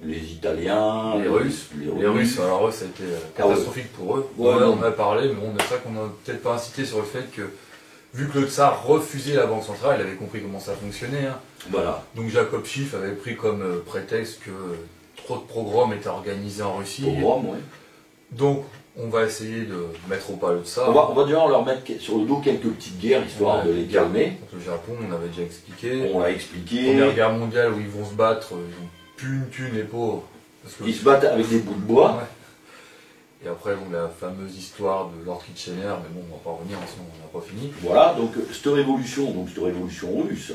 les Italiens, les Russes. Les Russes, alors eux, ça a été catastrophique pour eux. Ouais, on en a parlé, mais bon, c'est vrai qu'on n'a peut-être pas incité sur le fait que, vu que le tsar refusait la Banque centrale, il avait compris comment ça fonctionnait. Hein. Voilà. Donc Jacob Schiff avait pris comme prétexte que trop de pogroms étaient organisés en Russie. Pogroms, oui. Donc, on va essayer de mettre au pas le tsar. On va déjà leur mettre sur le dos quelques petites guerres, histoire de les calmer. Contre le Japon, on avait déjà expliqué. On l'a expliqué. Première guerre mondiale où ils vont se battre, ils ont plus une thune, les pauvres. Ils se battent avec des bouts de bois. Ouais. Et après, bon, la fameuse histoire de Lord Kitchener, mais bon, on va pas revenir, sinon on n'a pas fini. Voilà, donc cette révolution russe,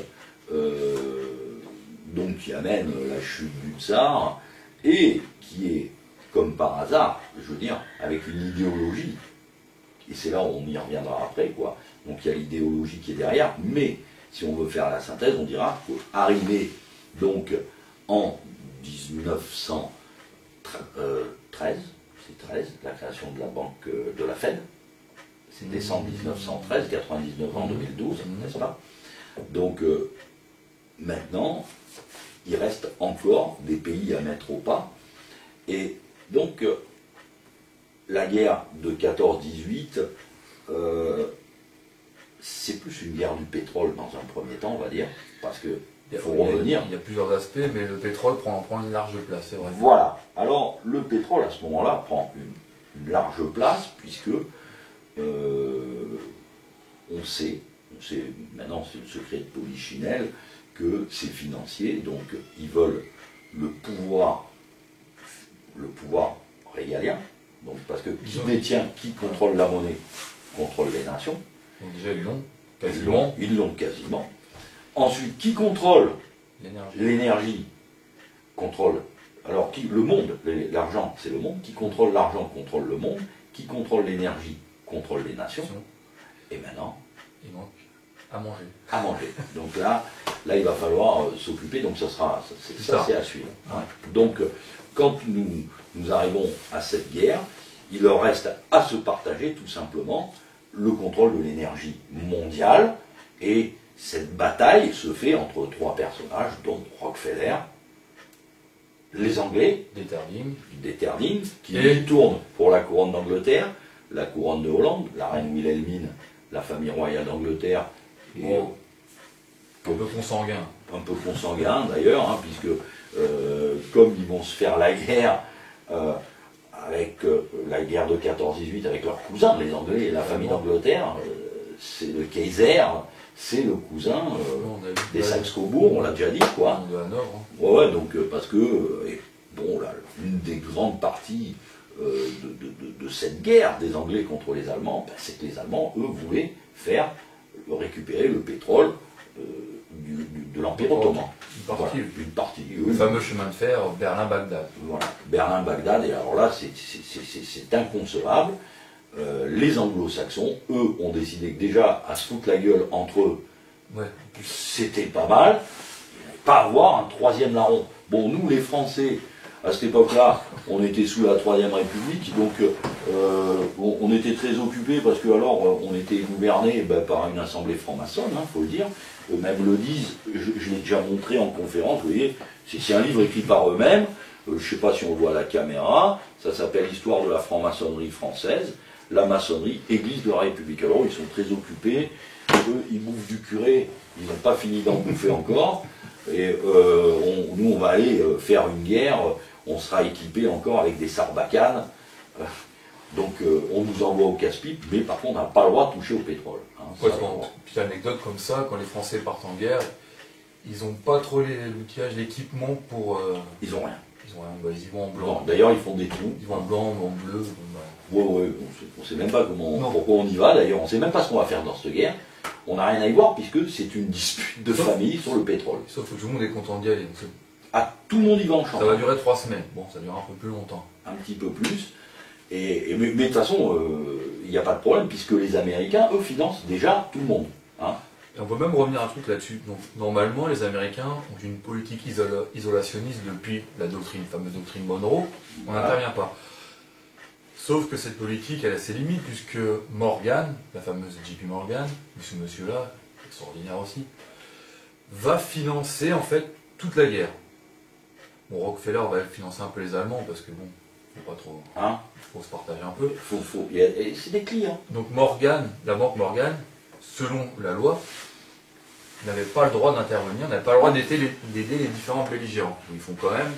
donc qui amène la chute du tsar, et qui est, comme par hasard, je veux dire, avec une idéologie, et c'est là où on y reviendra après, quoi. Donc il y a l'idéologie qui est derrière, mais si on veut faire la synthèse, on dira qu'arrivé donc en 1913, c'est 13, la création de la banque de la Fed, c'est décembre 1913, 99 ans 2012, n'est-ce pas? Donc maintenant, il reste encore des pays à mettre au pas, et donc la guerre de 14-18, c'est plus une guerre du pétrole dans un premier temps, on va dire, parce que il faut revenir. Il y a plusieurs aspects, mais le pétrole prend une large place, c'est vrai. Voilà. Alors, le pétrole, à ce moment-là, prend une large place, puisque on sait, maintenant c'est le secret de Polichinelle, que c'est financier, donc ils veulent le pouvoir régalien, donc parce que qui contrôle la monnaie, contrôle les nations. Donc déjà ils l'ont, quasiment. Ils l'ont quasiment. Ensuite, qui contrôle l'énergie contrôle. Alors, le monde, l'argent, c'est le monde. Qui contrôle l'argent contrôle le monde. Qui contrôle l'énergie contrôle les nations. Et maintenant, il manque à manger. À manger. Donc là il va falloir s'occuper. Donc ça c'est à suivre. Ouais. Donc, quand nous arrivons à cette guerre, il leur reste à se partager tout simplement le contrôle de l'énergie mondiale, et cette bataille se fait entre trois personnages, dont Rockefeller, les Anglais, Deterding, qui tournent pour la couronne d'Angleterre, la couronne de Hollande, la reine Wilhelmine, la famille royale d'Angleterre, un peu consanguin. Un peu consanguin d'ailleurs, hein, puisque comme ils vont se faire la guerre avec la guerre de 14-18 avec leurs cousins, les Anglais et la famille d'Angleterre, c'est le Kaiser, c'est le cousin des Saxe-Cobourg, on l'a déjà dit, quoi. Ouais, donc parce que, bon, là, une des grandes parties de cette guerre des Anglais contre les Allemands, ben, c'est que les Allemands, eux, voulaient récupérer le pétrole de l'Empire ottoman. Une partie. Le fameux chemin de fer Berlin-Bagdad. Voilà, Berlin-Bagdad, et alors là, c'est inconcevable. Les anglo-saxons, eux, ont décidé que déjà, à se foutre la gueule entre eux, c'était pas mal. Il n'y pas avoir un troisième larron. Bon, nous, les Français, à cette époque-là, on était sous la Troisième République, donc on était très occupés parce que alors on était gouverné par une assemblée franc-maçonne, hein, faut le dire. Eux-mêmes le disent, je l'ai déjà montré en conférence, vous voyez, c'est un livre écrit par eux-mêmes, je ne sais pas si on le voit à la caméra, ça s'appelle Histoire de la franc-maçonnerie française, la maçonnerie, Église de la République. Alors ils sont très occupés, eux, ils bouffent du curé, ils n'ont pas fini d'en bouffer encore, et nous on va aller faire une guerre, on sera équipé encore avec des sarbacanes, donc on nous envoie au casse-pipe, mais par contre on n'a pas le droit de toucher au pétrole. Hein, petite anecdote comme ça, quand les Français partent en guerre, ils n'ont pas trop l'outillage, l'équipement pour... Ils n'ont rien. Ils ont rien, ils vont en blanc. D'ailleurs ils font des trous. Ils vont en blanc, en bleu. Ouais, on ne sait même pas pourquoi on y va, d'ailleurs on ne sait même pas ce qu'on va faire dans cette guerre. On n'a rien à y voir puisque c'est une dispute de famille sur le pétrole. Sauf que tout le monde est content d'y aller. Tout le monde y va en champagne. Ça va durer 3 semaines. Bon, ça dure un peu plus longtemps. Un petit peu plus. Mais de toute façon, il n'y a pas de problème, puisque les Américains, eux, financent déjà tout le monde. Hein. Et on peut même revenir à un truc là-dessus. Donc, normalement, les Américains ont une politique isolationniste depuis la fameuse doctrine Monroe. On n'intervient pas. Sauf que cette politique, elle a ses limites, puisque Morgan, la fameuse JP Morgan, ce monsieur-là, extraordinaire aussi, va financer en fait toute la guerre. Bon, Rockefeller va financer un peu les Allemands parce que bon, faut pas trop. Faut se partager un peu. C'est des clients. Donc Morgan, la banque Morgan, selon la loi, n'avait pas le droit d'intervenir, n'avait pas le droit d'aider les différents belligérants. Donc, ils font quand même.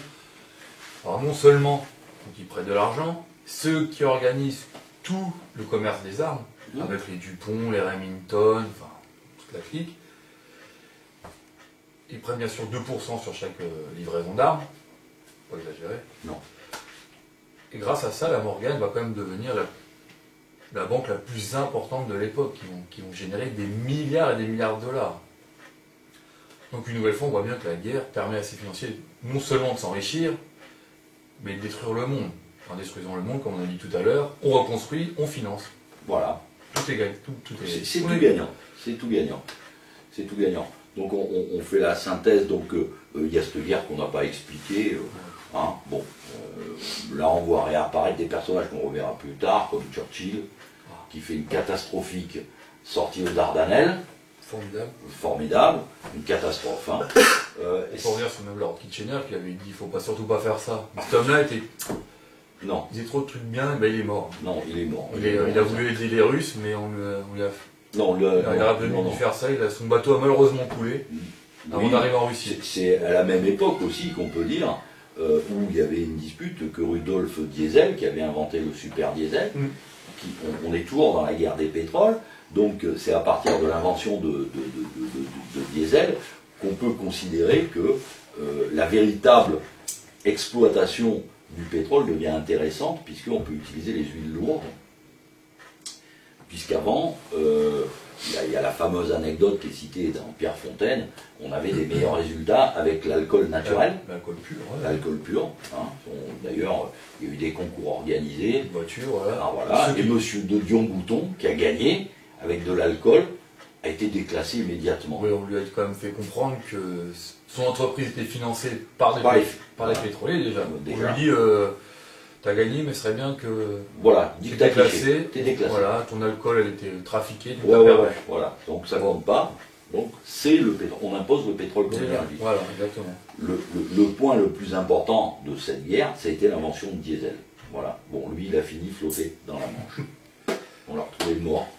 Alors non seulement donc, ils prêtent de l'argent, ceux qui organisent tout le commerce des armes, avec les Dupont, les Remington, enfin toute la clique, ils prennent bien sûr 2% sur chaque livraison d'armes, pas exagérer. Non. Et grâce à ça, la Morgan va quand même devenir la banque la plus importante de l'époque, qui vont générer des milliards et des milliards de dollars. Donc une nouvelle fois, on voit bien que la guerre permet à ces financiers non seulement de s'enrichir, mais de détruire le monde. En détruisant le monde, comme on a dit tout à l'heure, on reconstruit, on finance. Voilà. Tout est gagnant. C'est tout gagnant. C'est tout gagnant. C'est tout gagnant. Donc on fait la synthèse. Donc il y a cette guerre qu'on n'a pas expliquée. Là on voit réapparaître des personnages qu'on reverra plus tard, comme Churchill, qui fait une catastrophique sortie aux Dardanelles. Formidable, une catastrophe. Pour revenir sur même Lord Kitchener qui avait dit il ne faut surtout pas faire ça. Cet homme-là était. Non. Il faisait trop de trucs bien, ben il est mort. Non, il est mort. Il a voulu aider les Russes, mais on lui a. Non, il a voulu faire ça, son bateau a malheureusement coulé avant d'arriver en Russie. C'est à la même époque aussi qu'on peut dire, où il y avait une dispute que Rudolf Diesel, qui avait inventé le super diesel, on est toujours dans la guerre des pétroles. Donc c'est à partir de l'invention de diesel qu'on peut considérer que la véritable exploitation du pétrole devient intéressante puisqu'on peut utiliser les huiles lourdes. Puisqu'avant, il y a la fameuse anecdote qui est citée dans Pierre Fontaine, on avait des meilleurs résultats avec l'alcool naturel. L'alcool pur. Ouais. L'alcool pur. D'ailleurs, il y a eu des concours organisés. Une voiture, voilà. Alors, voilà. Et monsieur de Dion-Bouton, qui a gagné, avec de l'alcool, a été déclassé immédiatement. Oui, on lui a quand même fait comprendre que son entreprise était financée par les pétroliers déjà. On lui dit, t'as gagné, mais ce serait bien que t'es déclassé. Voilà, ton alcool, elle était trafiquée. Voilà, donc ça compte pas. Donc c'est le pétrole. On impose le pétrole comme énergie. Voilà, exactement. Le point le plus important de cette guerre, ça a été l'invention de diesel. Voilà. Bon, lui, il a fini flotter dans la Manche. On l'a retrouvé mort.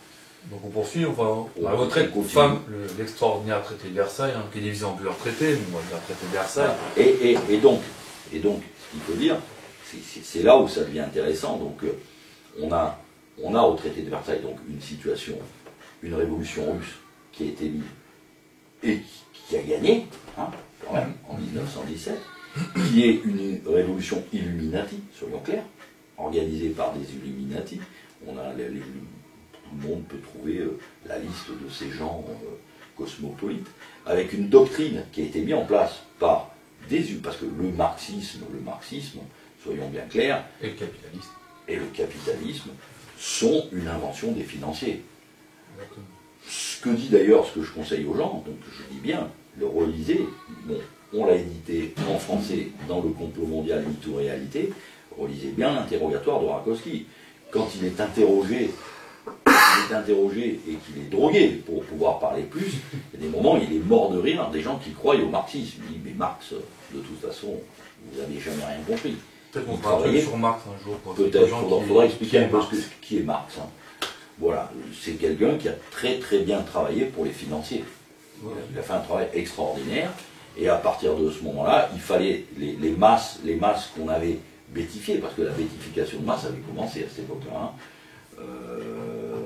Donc on poursuit, la retraite femme, l'extraordinaire traité de Versailles, qui est divisé en plusieurs traités, mais on va dire traité de Versailles. Et donc, il faut dire, c'est là où ça devient intéressant. Donc on a au traité de Versailles donc une situation, une révolution russe qui a été mise et qui a gagné, quand même, en 1917, qui est une révolution Illuminati, soyons clairs, organisée par des Illuminati. On a tout le monde peut trouver la liste de ces gens cosmopolites, avec une doctrine qui a été mise en place par parce que le marxisme, soyons bien clairs, et le capitalisme sont une invention des financiers. Exactement. Ce que dit d'ailleurs, ce que je conseille aux gens, donc je dis bien, le relisez, bon, on l'a édité en français dans le complot mondial mytho réalité, relisez bien l'interrogatoire de Rakowski. Quand il est interrogé et qu'il est drogué pour pouvoir parler plus, il y a des moments où il est mort de rire des gens qui croient au marxisme. Il dit, mais Marx, de toute façon, vous n'avez jamais rien compris. Peut-être qu'on fera un truc sur Marx un jour. Peut-être, il faudra expliquer un peu qui est Marx. Voilà, c'est quelqu'un qui a très très bien travaillé pour les financiers. Il a fait un travail extraordinaire, et à partir de ce moment-là, il fallait les masses qu'on avait bétifiées, parce que la bétification de masse avait commencé à cette époque-là.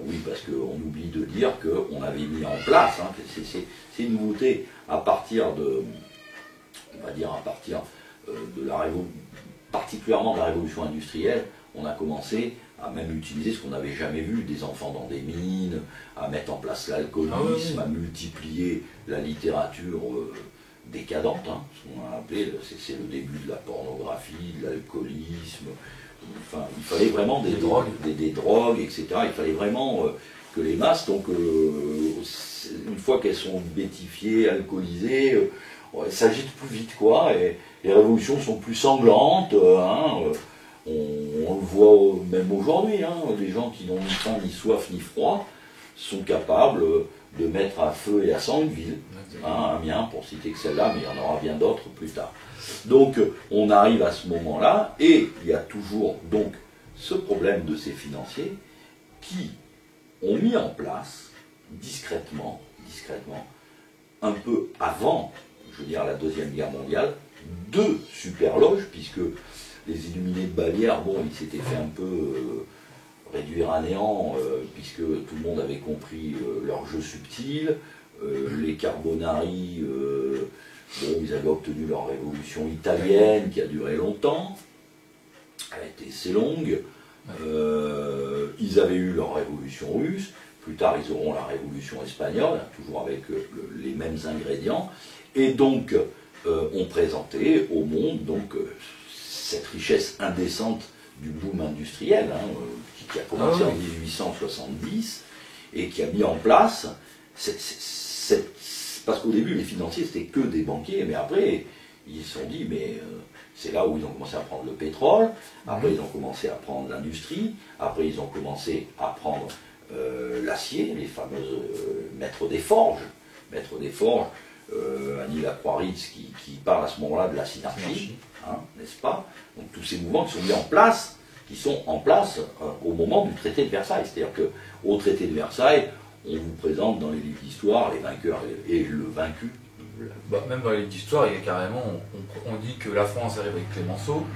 Oui, parce qu'on oublie de dire qu'on avait mis en place, c'est une nouveauté à partir de, on va dire à partir de la révolution, particulièrement de la révolution industrielle, on a commencé à même utiliser ce qu'on n'avait jamais vu, des enfants dans des mines, à mettre en place l'alcoolisme, à multiplier la littérature décadente, ce qu'on a appelé, c'est le début de la pornographie, de l'alcoolisme. Enfin, il fallait vraiment des drogues, etc. Il fallait vraiment que les masses, donc une fois qu'elles sont bétifiées, alcoolisées, elles s'agitent plus vite, quoi, et les révolutions sont plus sanglantes. On le voit même aujourd'hui, les gens qui n'ont ni faim, ni soif, ni froid, sont capables de mettre à feu et à sang une ville. Amiens, pour citer que celle-là, mais il y en aura bien d'autres plus tard. Donc on arrive à ce moment-là, et il y a toujours donc ce problème de ces financiers qui ont mis en place discrètement, un peu avant, je veux dire, la Deuxième Guerre mondiale, 2 superloges, puisque les Illuminés de Bavière, bon, ils s'étaient fait un peu réduire à néant, puisque tout le monde avait compris leur jeu subtil. Les Carbonari, bon, ils avaient obtenu leur révolution italienne, qui a duré longtemps. Elle a été assez longue. Ils avaient eu leur révolution russe. Plus tard, ils auront la révolution espagnole, toujours avec les mêmes ingrédients. Et donc, ont présenté au monde donc, cette richesse indécente du boom industriel, qui a commencé en 1870 et qui a mis en place, parce qu'au début les financiers c'était que des banquiers, mais après ils se sont dit, mais c'est là où ils ont commencé à prendre le pétrole, après ils ont commencé à prendre l'industrie, après ils ont commencé à prendre l'acier, les fameuses maîtres des forges, Annie Lacroix-Ritz qui parle à ce moment-là de la synarchie, n'est-ce pas? Donc tous ces mouvements qui sont mis en place, au moment du traité de Versailles. C'est-à-dire qu'au traité de Versailles, on vous présente dans les livres d'histoire les vainqueurs et le vaincu. Même dans les livres d'histoire, il y a carrément, on dit que la France arrive avec Clémenceau,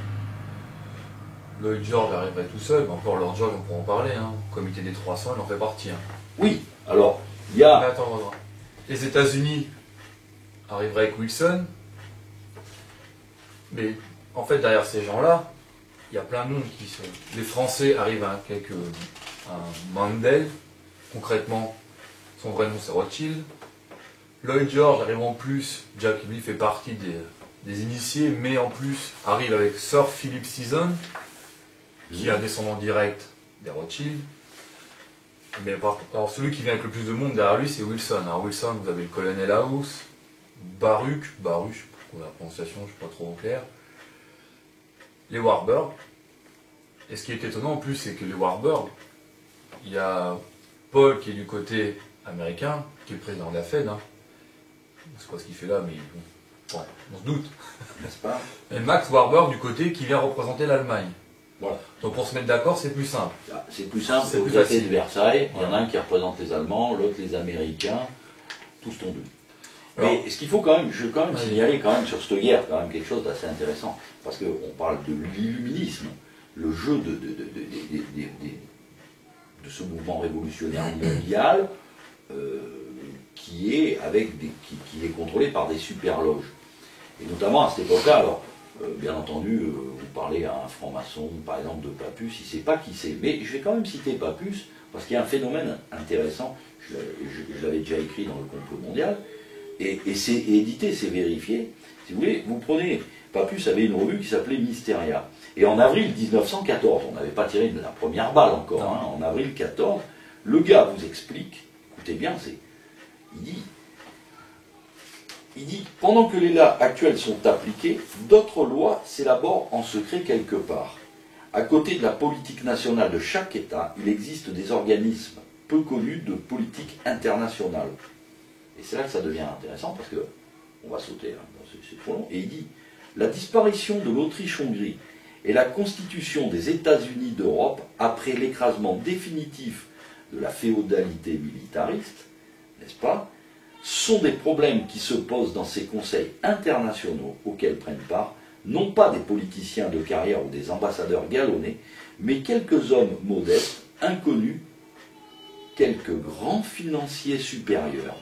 Lloyd George arriverait tout seul, mais encore Lloyd George, on pourra en parler, comité des 300, il en fait partie. Oui, alors, il y a... Mais attends. Les États-Unis arriveraient avec Wilson, mais en fait, derrière ces gens-là, il y a plein de monde qui sont... Les Français arrivent avec un Mandel, concrètement, son vrai nom c'est Rothschild. Lloyd George arrive en plus, Jack lui fait partie des initiés, mais en plus arrive avec Sir Philip Season, qui est un descendant direct des Rothschild. Mais alors celui qui vient avec le plus de monde derrière lui, c'est Wilson. Alors Wilson, vous avez le colonel House, Baruch, pour la prononciation, je ne suis pas trop clair. Les Warburg. Et ce qui est étonnant en plus, c'est que les Warburg, il y a Paul qui est du côté américain, qui est le président de la Fed. Je ne sais pas ce qu'il fait là, mais bon, on se doute. N'est-ce pas? Et Max Warburg du côté qui vient représenter l'Allemagne. Voilà. Donc pour se mettre d'accord, c'est plus simple. C'est plus simple, c'est au traité de Versailles, il y en a un qui représente les Allemands, l'autre les Américains, tous tondus. Mais ce qu'il faut quand même, je veux quand même signaler quand même sur cette guerre, quand même quelque chose d'assez intéressant, parce qu'on parle de l'illuminisme, le jeu de ce mouvement révolutionnaire mondial qui est contrôlé par des superloges. Et notamment à cette époque-là, alors bien entendu, vous parlez à un franc-maçon, par exemple, de Papus, il ne sait pas qui c'est. Mais je vais quand même citer Papus, parce qu'il y a un phénomène intéressant, je l'avais déjà écrit dans le complot mondial, et c'est édité, c'est vérifié. Si vous voulez, vous prenez, Papus avait une revue qui s'appelait Mysteria. Et en avril 1914, on n'avait pas tiré la première balle encore, en avril 14, le gars vous explique, écoutez bien, il dit, pendant que les lois actuelles sont appliquées, d'autres lois s'élaborent en secret quelque part. À côté de la politique nationale de chaque État, il existe des organismes peu connus de politique internationale. Et c'est là que ça devient intéressant, parce que, on va sauter, c'est trop long, et il dit, la disparition de l'Autriche-Hongrie et la constitution des États-Unis d'Europe, après l'écrasement définitif de la féodalité militariste, n'est-ce pas, sont des problèmes qui se posent dans ces conseils internationaux auxquels prennent part, non pas des politiciens de carrière ou des ambassadeurs galonnés, mais quelques hommes modestes, inconnus, quelques grands financiers supérieurs,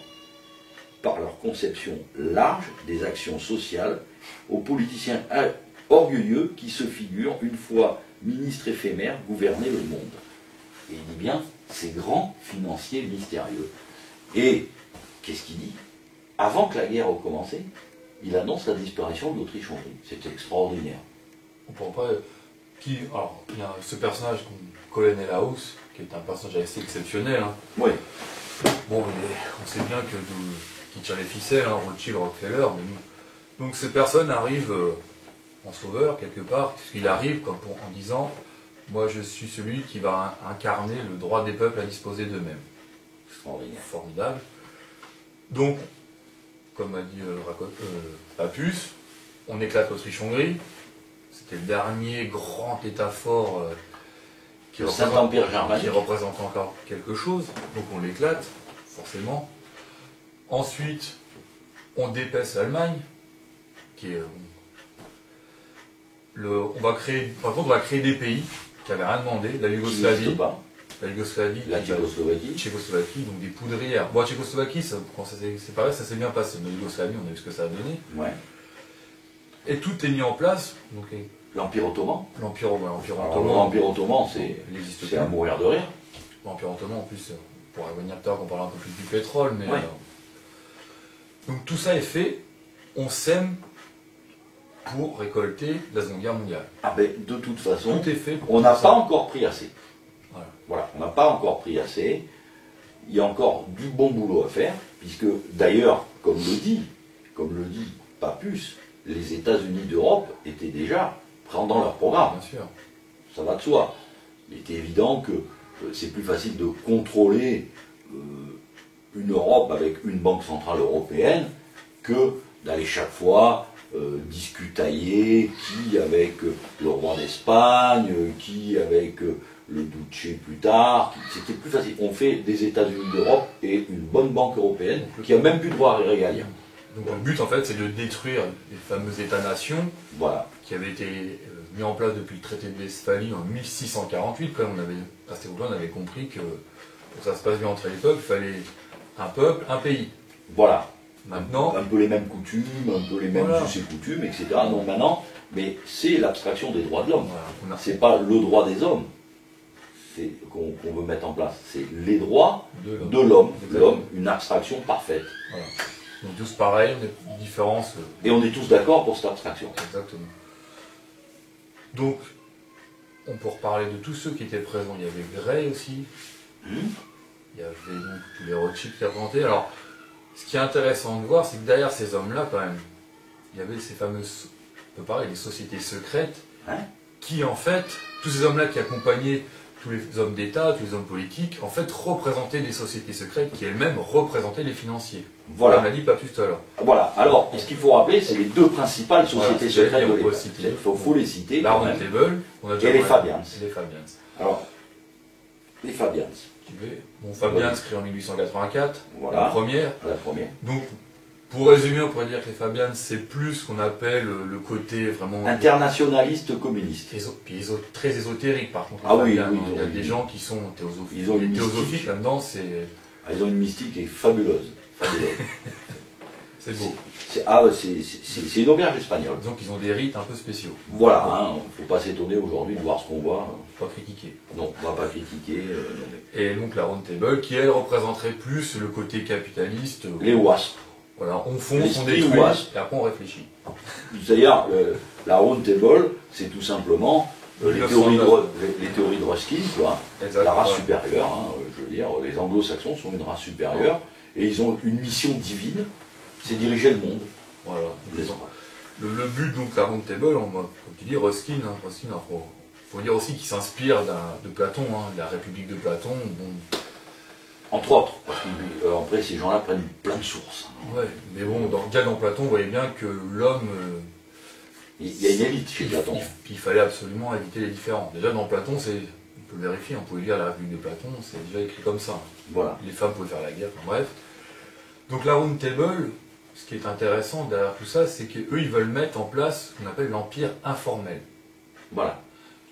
par leur conception large des actions sociales, aux politiciens orgueilleux qui se figurent, une fois ministres éphémères, gouverner le monde. Et il dit bien, ces grands financiers mystérieux. Et qu'est-ce qu'il dit? Avant que la guerre ait commencé, il annonce la disparition de l'Autriche-Hongrie. C'est extraordinaire. On peut pas... Alors, il y a ce personnage, Colonel House, qui est un personnage assez exceptionnel. Oui. Bon, on sait bien qui tire les ficelles, Rothschild, Rockefeller, mais donc ces personnes arrivent en sauveur, quelque part, puisqu'il arrive en disant « Moi, je suis celui qui va incarner le droit des peuples à disposer d'eux-mêmes. » formidable. Donc, comme a dit Papus, on éclate l'Autriche-Hongrie. C'était le dernier grand État fort qui représente encore quelque chose. Donc on l'éclate, forcément. Ensuite, on dépaisse l'Allemagne, qui est... on va créer des pays qui n'avaient rien demandé. La Yougoslavie, la Tchécoslovaquie, donc des poudrières. Bon, la Tchécoslovaquie, quand ça s'est séparé, ça s'est bien passé. Mais la Yougoslavie, on a vu ce que ça a donné. Ouais. Et tout est mis en place. L'Empire ottoman. L'Empire ottoman, c'est à mourir de rire. L'Empire ottoman, en plus, on pourra revenir plus tard qu'on parlera un peu plus du pétrole. Mais, ouais. Donc tout ça est fait. On sème pour récolter la Seconde Guerre mondiale. Ah ben, de toute façon, tout est fait on n'a pas encore pris assez. Voilà, on n'a pas encore pris assez. Il y a encore du bon boulot à faire, puisque d'ailleurs, comme le dit Papus, les États-Unis d'Europe étaient déjà dans leur programme. Bien sûr. Ça va de soi. Il était évident que c'est plus facile de contrôler une Europe avec une banque centrale européenne que d'aller chaque fois discutailler qui avec le roi d'Espagne, qui avec le Duce plus tard. C'était plus facile. On fait des États-Unis d'Europe et une bonne banque européenne qui a même plus de droit régalien. Donc le but en fait c'est de détruire les fameux États-nations qui avaient été mis en place depuis le traité de Westphalie en 1648. Quand à cette époque-là on avait compris que pour que ça se passe bien entre les peuples, il fallait un peuple, un pays. Voilà. Maintenant, un peu les mêmes coutumes, un peu les mêmes us et coutumes, etc. Non, maintenant, mais c'est l'abstraction des droits de l'homme. Voilà, c'est pas le droit des hommes qu'on veut mettre en place. C'est les droits de l'homme. L'homme, une abstraction parfaite. Voilà. Donc tous pareil, on a une différence. Et on est tous d'accord pour cette abstraction. Exactement. Donc, on peut reparler de tous ceux qui étaient présents. Il y avait Gray aussi. Il y avait donc tous les Rothschild qui représentés. Alors, ce qui est intéressant de voir, c'est que derrière ces hommes-là, quand même, il y avait ces fameuses, on peut parler des sociétés secrètes, qui en fait, tous ces hommes-là qui accompagnaient tous les hommes d'État, tous les hommes politiques, en fait, représentaient des sociétés secrètes qui elles-mêmes représentaient les financiers. Voilà. On l'a dit pas plus tout à l'heure. Voilà. Alors, ce qu'il faut rappeler, c'est les deux principales sociétés secrètes de l'État. Il faut les citer. La Round Table, et les Fabians. Alors, les Fabians. Bon, Fabians créé en 1884, voilà. La première. Donc, pour résumer, on pourrait dire que les Fabians, c'est plus ce qu'on appelle le côté vraiment... internationaliste communiste. Puis très ésotérique, par contre. Ah oui, il y a des gens qui sont théosophiques. Ils ont une théosophiques là-dedans, c'est... Ils ont une mystique qui est fabuleuse. C'est beau. C'est une auberge espagnole. Donc ils ont des rites un peu spéciaux. Voilà, il ne faut pas s'étonner aujourd'hui de voir ce qu'on voit. Pas critiquer. Non, on ne va pas critiquer. Et donc la Round Table, qui elle représenterait plus le côté capitaliste. Les WASP. Voilà, on fonce, on détruit, et après on réfléchit. D'ailleurs, la Round Table, c'est tout simplement les théories de Ruskin, quoi. La race supérieure, je veux dire, les anglo-saxons sont une race supérieure, et ils ont une mission divine, c'est diriger le monde. Voilà. Le but donc la Round Table, comme tu dis, Ruskin, faut dire aussi qu'il s'inspire de Platon, de la République de Platon. Bon. Entre autres, parce qu'après ces gens-là prennent plein de sources. Ouais, mais bon, dans Platon, on voyait bien que l'homme... il y a une élite chez Platon. Il fallait absolument éviter les différends. Déjà dans Platon, on peut le vérifier, on pouvait lire la République de Platon, c'est déjà écrit comme ça. Voilà. Les femmes pouvaient faire la guerre, enfin bref. Donc la Round Table, ce qui est intéressant derrière tout ça, c'est qu'eux, ils veulent mettre en place ce qu'on appelle l'empire informel. Voilà.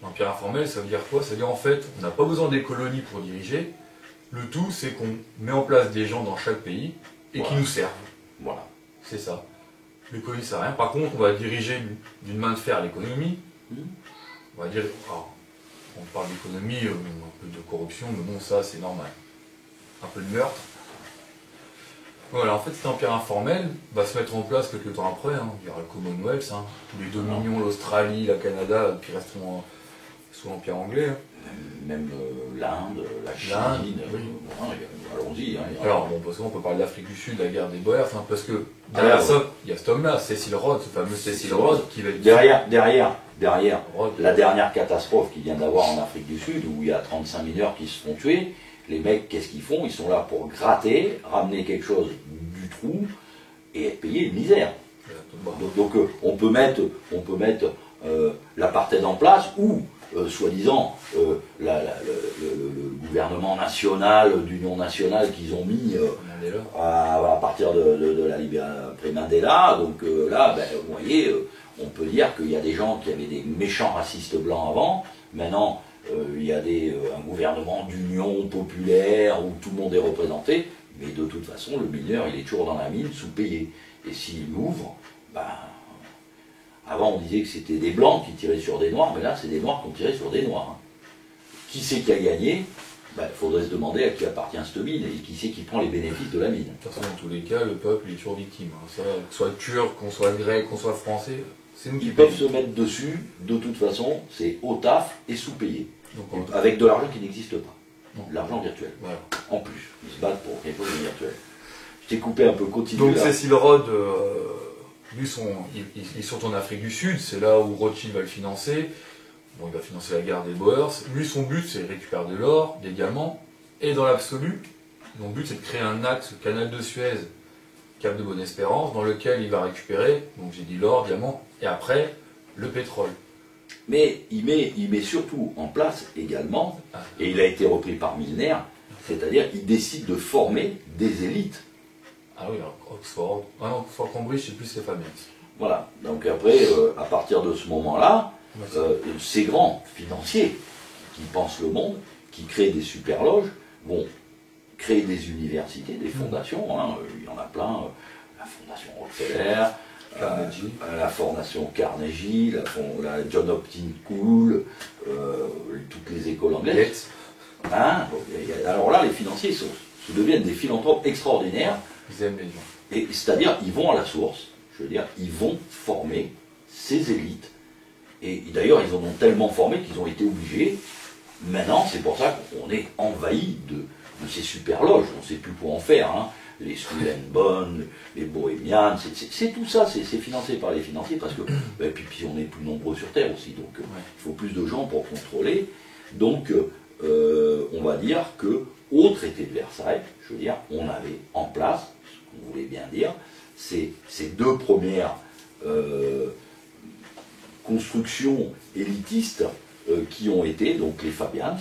L'empire informel, ça veut dire quoi? Ça veut dire en fait, on n'a pas besoin des colonies pour diriger. Le tout, c'est qu'on met en place des gens dans chaque pays et qui nous servent. Voilà. C'est ça. L'économie, ça sert à rien. Par contre, on va diriger d'une main de fer l'économie. On va dire, on parle d'économie, un peu de corruption, mais bon, ça, c'est normal. Un peu de meurtre. Voilà, en fait, cet empire informel va se mettre en place quelques temps après. Il y aura le Commonwealth, tous les dominions, l'Australie, le Canada, qui resteront sous l'empire anglais. Même l'Inde, la Chine, allons-y. Alors, bon, parce qu'on peut parler de l'Afrique du Sud, la guerre des Boers, parce que derrière ça, il y a cet homme-là, Cecil Rhodes, ce fameux Cecil Rhodes, qui va être... Derrière, la dernière catastrophe qu'il vient d'avoir en Afrique du Sud, où il y a 35 mineurs qui se font tuer, Les mecs, qu'est-ce qu'ils font? Ils sont là pour gratter, ramener quelque chose du trou et payer une misère. Donc on peut mettre l'apartheid en place ou, soi-disant, le gouvernement national, d'union nationale qu'ils ont mis à partir de la libération après Mandela. Donc là, vous voyez, on peut dire qu'il y a des gens qui avaient des méchants racistes blancs avant. Maintenant, il y a un gouvernement d'union populaire où tout le monde est représenté. Mais de toute façon, le mineur, il est toujours dans la mine, sous-payé. Et s'il ouvre, avant on disait que c'était des blancs qui tiraient sur des noirs, mais là c'est des noirs qui ont tiré sur des noirs. Qui c'est qui a gagné? Il faudrait se demander à qui appartient cette mine et qui c'est qui prend les bénéfices de la mine. De toute façon, dans tous les cas, le peuple est toujours victime. Ça, qu'on soit turc, qu'on soit grec, qu'on soit français, c'est nous qui peuvent se mettre dessus, de toute façon, c'est au taf et sous-payé. Avec de l'argent qui n'existe pas. L'argent virtuel. Voilà. En plus, ils se battent pour quelque chose de virtuel. Je t'ai coupé un peu, continue. Donc Cecil Rhodes, lui, il sort en Afrique du Sud, c'est là où Rothschild va le financer. Bon, il va financer la guerre des Boers. Lui, son but, c'est de récupérer de l'or, des diamants, et dans l'absolu, son but, c'est de créer un axe, le canal de Suez, Cap de Bonne-Espérance, dans lequel il va récupérer, donc j'ai dit l'or, diamant, et après, le pétrole. Mais il met surtout en place également, et il a été repris par Milner, c'est-à-dire qu'il décide de former des élites. Ah oui, alors Oxford. Ah non, Oxford Cambridge, c'est plus les Fabians. Voilà. Donc après, à partir de ce moment-là, ces grands financiers qui pensent le monde, qui créent des super loges, vont créer des universités, des fondations. Il y en a plein. La fondation Rockefeller, la fondation Carnegie, la John Hopkins School, toutes les écoles anglaises. Alors là, les financiers se deviennent des philanthropes extraordinaires. Ils aiment les gens. Et c'est-à-dire, ils vont à la source, je veux dire, ils vont former ces élites. Et d'ailleurs, ils en ont tellement formé qu'ils ont été obligés. Maintenant, c'est pour ça qu'on est envahi de ces super loges. On ne sait plus quoi en faire. Les Skull and Bones, les Bohemians, c'est tout ça, c'est financé par les financiers parce que puis on est plus nombreux sur Terre aussi, donc il faut plus de gens pour contrôler. Donc on va dire que au traité de Versailles, je veux dire, on avait en place, ce qu'on voulait bien dire, ces deux premières constructions élitistes qui ont été donc les Fabians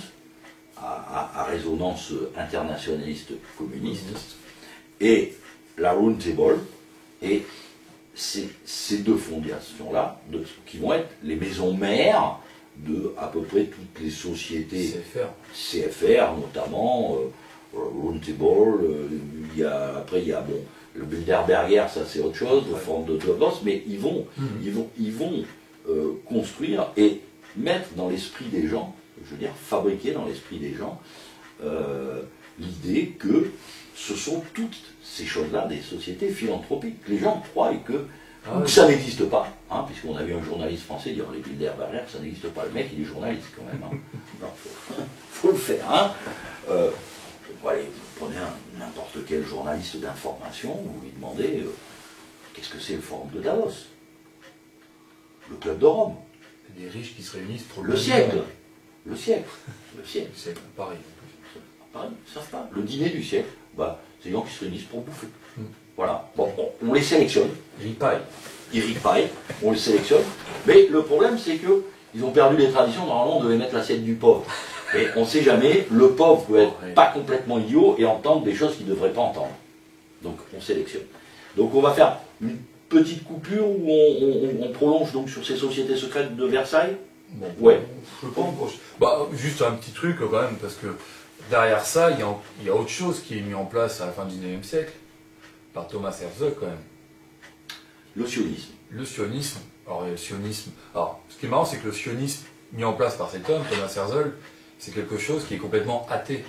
à résonance internationaliste communiste. Et la Round Table, et ces deux fondations-là, qui vont être les maisons mères de à peu près toutes les sociétés CFR notamment, Round Table, après il y a le Bilderberger, ça c'est autre chose, de forme de Davos, mais ils vont construire et mettre dans l'esprit des gens, je veux dire fabriquer dans l'esprit des gens l'idée que ce sont toutes ces choses-là des sociétés philanthropiques. Les gens croient que ça n'existe pas, puisqu'on a vu un journaliste français dire les Bilderberger, ça n'existe pas. Le mec, il est journaliste quand même. Non, faut le faire. Allez, vous prenez n'importe quel journaliste d'information, vous lui demandez qu'est-ce que c'est le forum de Davos, le club de Rome. Des riches qui se réunissent pour le siècle. Le siècle. Pareil. Pareil, ils ne savent pas. Le dîner du siècle. C'est des gens qui se réunissent pour bouffer. Voilà. Bon, on les sélectionne. Ils ripaillent, on les sélectionne. Mais le problème, c'est qu'ils ont perdu les traditions. Normalement, on devait mettre l'assiette du pauvre. Mais on ne sait jamais, le pauvre peut être pas complètement idiot et entendre des choses qu'il ne devrait pas entendre. Donc, on sélectionne. Donc, on va faire une petite coupure où on prolonge donc sur ces sociétés secrètes de Versailles. Je pense. Juste un petit truc quand même, parce que derrière ça, il y a autre chose qui est mis en place à la fin du XIXe siècle, par Thomas Herzog quand même. Le sionisme. Le sionisme. Alors, ce qui est marrant, c'est que le sionisme mis en place par cet homme, Thomas Herzog, c'est quelque chose qui est complètement athée.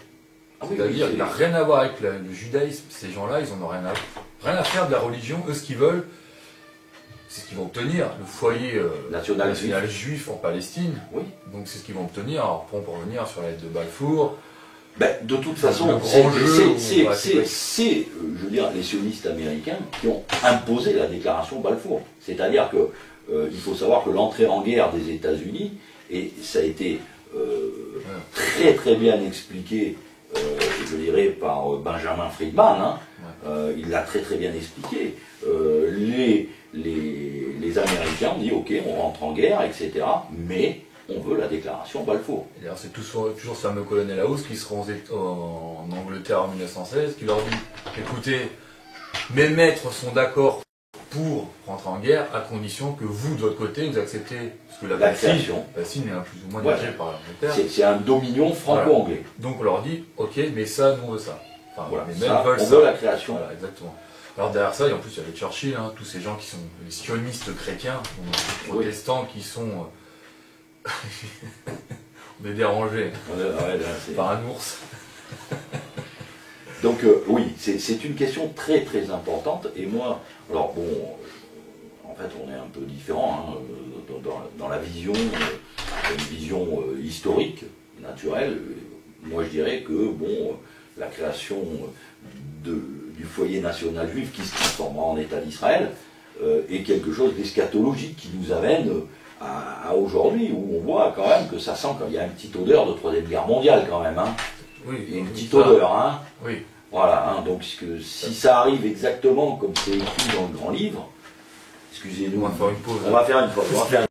C'est-à-dire, il n'a rien à voir avec le judaïsme. Ces gens-là, ils n'en ont rien à faire de la religion. Eux, ce qu'ils veulent, c'est ce qu'ils vont obtenir. Le foyer national juif en Palestine. Oui. Donc, c'est ce qu'ils vont obtenir. Alors, pour revenir sur la lettre de Balfour. De toute façon, c'est, je veux dire, les sionistes américains qui ont imposé la déclaration Balfour. C'est-à-dire que il faut savoir que l'entrée en guerre des États-Unis, et ça a été très très bien expliqué je dirais, par Benjamin Friedman, hein. Il l'a très très bien expliqué. Les Américains ont dit ok, on rentre en guerre, etc. Mais on veut la déclaration Balfour. C'est toujours ce fameux colonel House qui se rend en Angleterre en 1916, qui leur dit écoutez, mes maîtres sont d'accord pour rentrer en guerre à condition que vous, de votre côté, vous acceptez, parce que la Palestine est plus ou moins dirigée par l'Angleterre. C'est un dominion franco-anglais. Voilà. Donc on leur dit ok, mais ça, nous on veut ça. Enfin, voilà, les maîtres veulent on ça. veut la création. Voilà, exactement. Alors derrière ça, et en plus il y avait Churchill, hein, tous ces gens qui sont les sionistes chrétiens, les protestants qui sont on est dérangés par un ours. Donc oui, c'est une question très très importante. Et moi, alors bon, en fait on est un peu différent hein, dans la vision, une vision historique, naturelle. Moi je dirais que bon, la création du foyer national juif qui se transformera en État d'Israël est quelque chose d'eschatologique qui nous amène à aujourd'hui, où on voit quand même que ça sent qu'il y a une petite odeur de Troisième Guerre mondiale quand même. Hein. Oui, il y a une petite odeur. Hein. Oui. Voilà, hein, donc si ça arrive exactement comme c'est écrit dans le grand livre, excusez-nous. On va faire une pause. On va faire une pause.